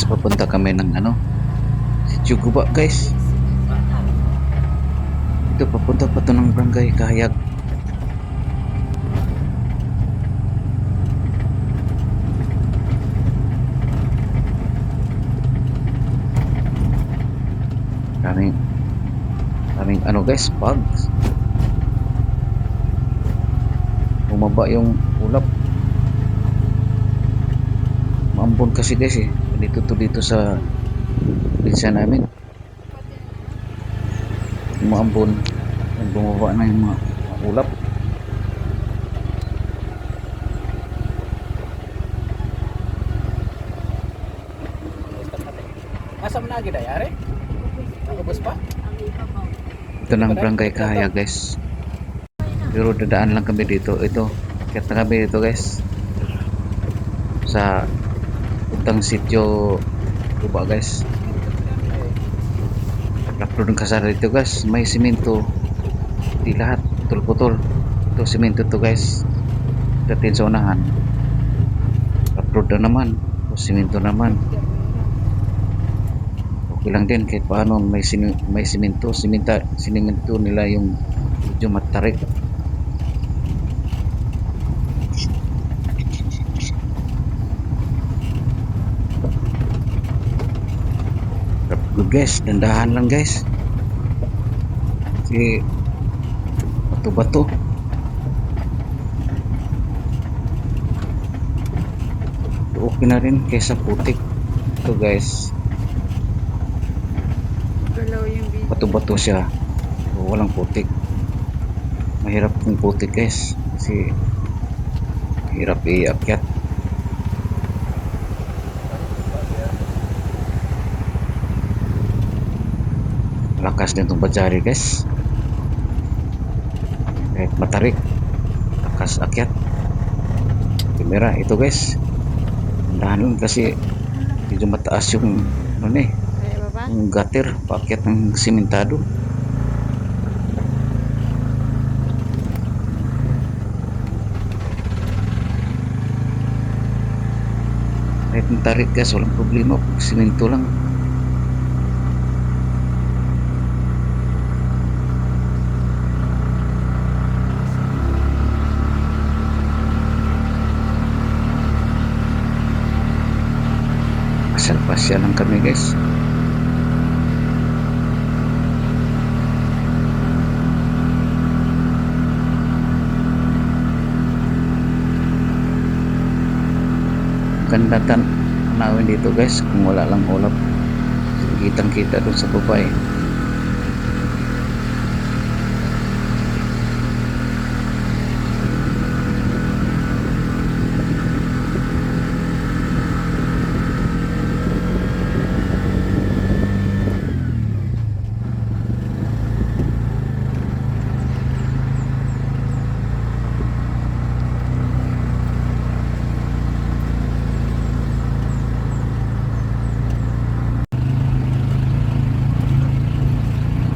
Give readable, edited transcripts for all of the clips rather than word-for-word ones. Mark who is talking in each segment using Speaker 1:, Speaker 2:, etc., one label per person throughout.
Speaker 1: guys, papunta kami ng Sitio Guba guys. Ito papunta pa to ng Barangay Kahayag. Kaming guys, bugs. Bumaba yung ulap. Maambon kasi guys dito sa probinsya namin. Maambon, bumaba na yung mga ulap.
Speaker 2: Asa man lagi dayari? Ubos pa?
Speaker 1: Ito ng Barangay Kahayag guys. Pero dadaan lang kami dito. Ito, kaya na kami dito guys. Sa puntang Sitio Guba guys. Lapro ng kasara dito guys. May simento. Di lahat. Putol-putol. Ito simento to guys. Datin sa unahan. Lapro na naman. O simento naman. Okay lang din kahit paano may simento. Sinimento nila yung medyo matarik. Good guys, dandahan lang guys. Kasi bato-bato. Okay na rin kaysa putik. Ito guys, bato-bato siya. Walang putik. Mahirap kung putik guys. Kasi mahirap iakyat. Lakas din itong badyari guys. Kahit matarik, lakas akyat. Kamera ito guys. Dahan lang kasi medyo mataas yung yung gutter paakyat ng simentado. Kahit matarik guys, walang problema pag simento lang. Pasya lang kami guys. Ganda tanawin dito guys kung wala lang ulap. Kitang kita dun sa baba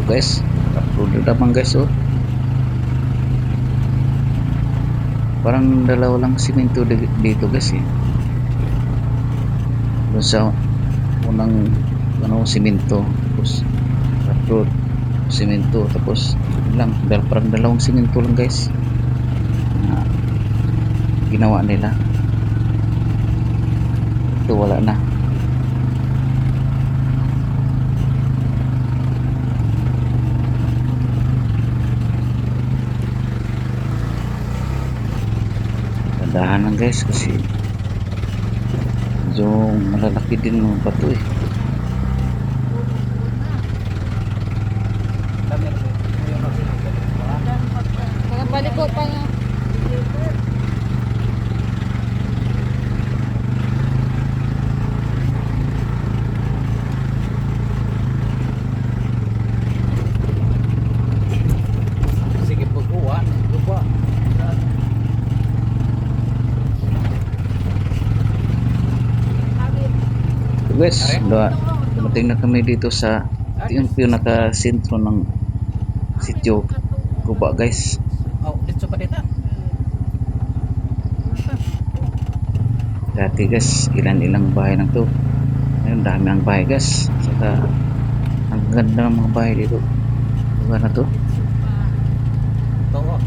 Speaker 1: guys. Upload naman guys parang dalawa lang simento dito guys doon sa unang simento, tapos upload simento, tapos parang dalawang simento lang guys na ginawa nila. Ito wala na. Dahan lang guys kasi medyo malalaki din mga bato
Speaker 3: Balik ko pa nga.
Speaker 2: Sige po kuha.
Speaker 1: guys, dumating na kami dito sa yung pinaka-sentro ng Sitio Guba guys.
Speaker 2: Oh, dito pa dito.
Speaker 1: Dati guys, ilan-ilang bahay lang to. Ayun, dami ang bahay guys. Saka ang ganda ng mga bahay dito. Lugar na to.
Speaker 2: Ito oh.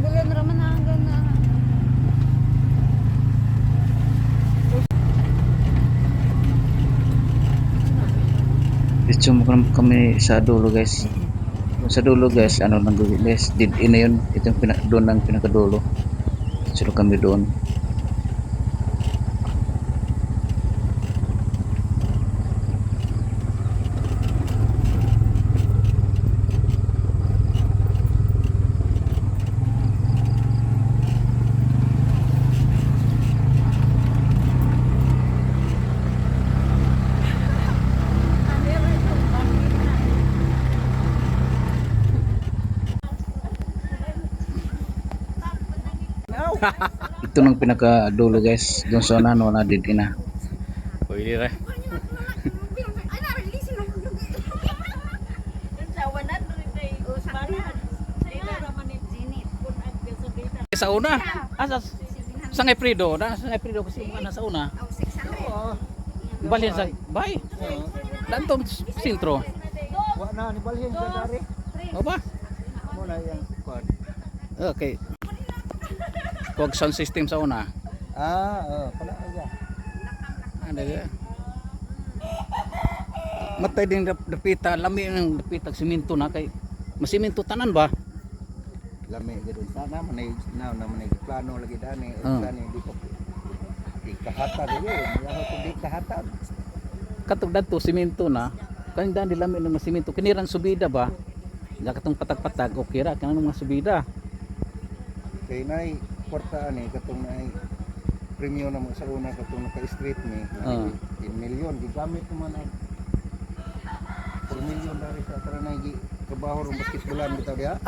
Speaker 3: Bulan raman na hanggang na.
Speaker 1: Dito mo kami sa dulo guys. Doon sa dulo guys, ano nang guys, did ina yun. Ito yung doon ang pinakadulo. Silo kami doon. Ito nang pinakadulo guys. Doon sa ano na did ina.
Speaker 2: Pwede ra. Sa una. Asa sa Eprido, sa Eprido kasi mana sa una. Balhin sa bay. Dantong sentro.
Speaker 4: Wa na ni balhin sa dari.
Speaker 2: O ba?
Speaker 4: Mo na yang kwan.
Speaker 2: Okay. Kog sound system sa una.
Speaker 4: Pala aja.
Speaker 2: Ano ya? Matay din dapita, lami ng dapita siminto na kay masiminto tanan ba?
Speaker 4: Lami gid sana manay na manay plano lagi dani,
Speaker 2: Oh.
Speaker 4: dani di ko. Di kahata di yaho ko di kahata.
Speaker 2: Katog dadto siminto na. Kanindaan di lami ng siminto. Kiniran subida ba? Da katong patag-patag okay ra kanang mga subida.
Speaker 4: Kay nay porta ani katong nay premium na mo sa una katong naka-street ni. 10 million gigamit naman ang 4 million dari sa tara na gi trabaho ron basketballan bitaw diha.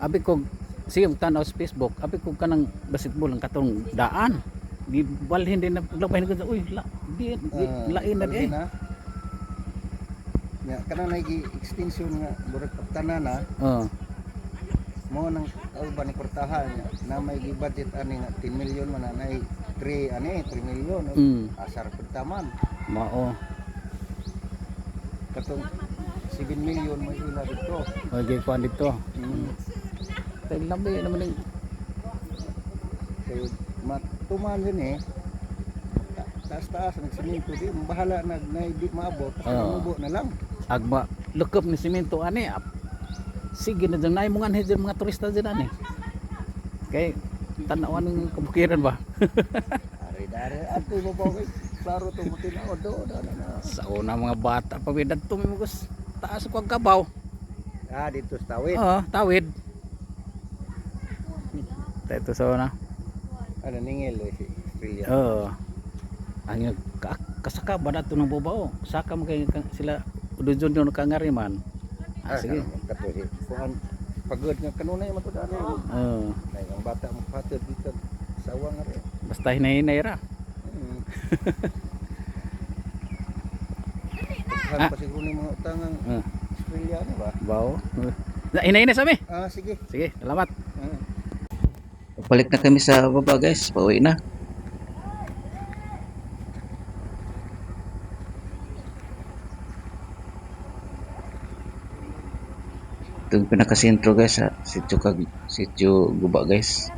Speaker 2: Abi ko sige tanaw sa Facebook. Abi ko kanang basketball ang katong daan. Di balhin din na paglabahin ko sa uy di lain na di.
Speaker 4: Ya kana nay gi extension nga burag pagtanana. Mo nang kauban ni portahan na may gi-budget ani nga 10 million man na 3 million asar pagtaman
Speaker 2: Mao.
Speaker 4: katong 7 million may ila dito.
Speaker 2: Okay kuan dito. Tay lami naman ng
Speaker 4: Kay matuman din taas-taas ng simento di bahala na di maabot kasi mamubo na lang.
Speaker 2: agba lukop ni simento ani. Sige na dyan na yung mga turista dyan ani. Kay tanawan ng kabukiran ba?
Speaker 4: Dari ato mo ba kay klaro to mo tinaod do na.
Speaker 2: Sa una mga bata pabidad to mi gus taas ko ang kabaw.
Speaker 4: Dito sa tawid.
Speaker 2: Tawid. Ito sa una.
Speaker 4: Ano ningil si Australia.
Speaker 2: Ang kasaka ba dato ng babaw? Saka mo kay sila udon doon kangariman. Sige.
Speaker 4: Kato si kuan pagod nga kanunay man to dari. Ay ang bata mo patid dito sa awang ari.
Speaker 2: Basta hinay-hinay ra.
Speaker 4: Saan pa siguro ni mga utangang Australia na ba?
Speaker 2: Bawo. Hinay-hinay sa mi.
Speaker 4: Sige.
Speaker 2: Sige, salamat.
Speaker 1: Balik na kami sa baba guys. Pauwi na. Ito yung pinakasentro guys sa Sitio Guba guys.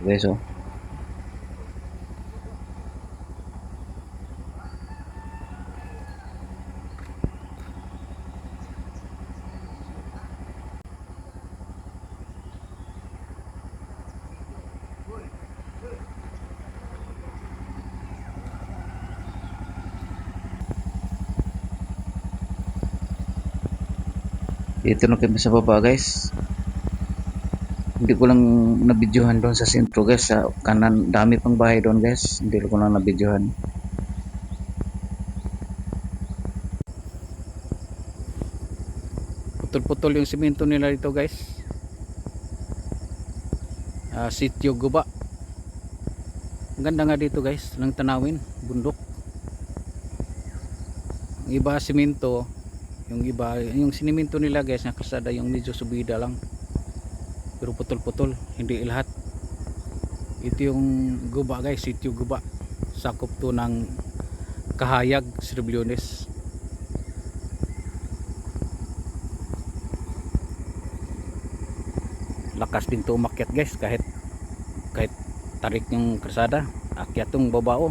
Speaker 1: Guys oh. Dito na kami sa baba guys. Hindi ko lang nabidyohan doon sa sentro guys. Sa kanan, dami pang bahay doon guys. Hindi ko lang nabidyohan.
Speaker 2: Putol-putol yung simento nila dito guys. Sitio Guba. Ang ganda nga dito guys ng tanawin, bundok. Yung iba simento, yung iba yung sinimento nila guys na kalsada yung medyo subida lang. pero putol-putol, hindi lahat. Ito yung guba guys, sitio guba, sakop to ng Kahayag, Sirbilyones. Lakas din to umakyat guys, kahit tarik yung kalsada, akyat tong babao.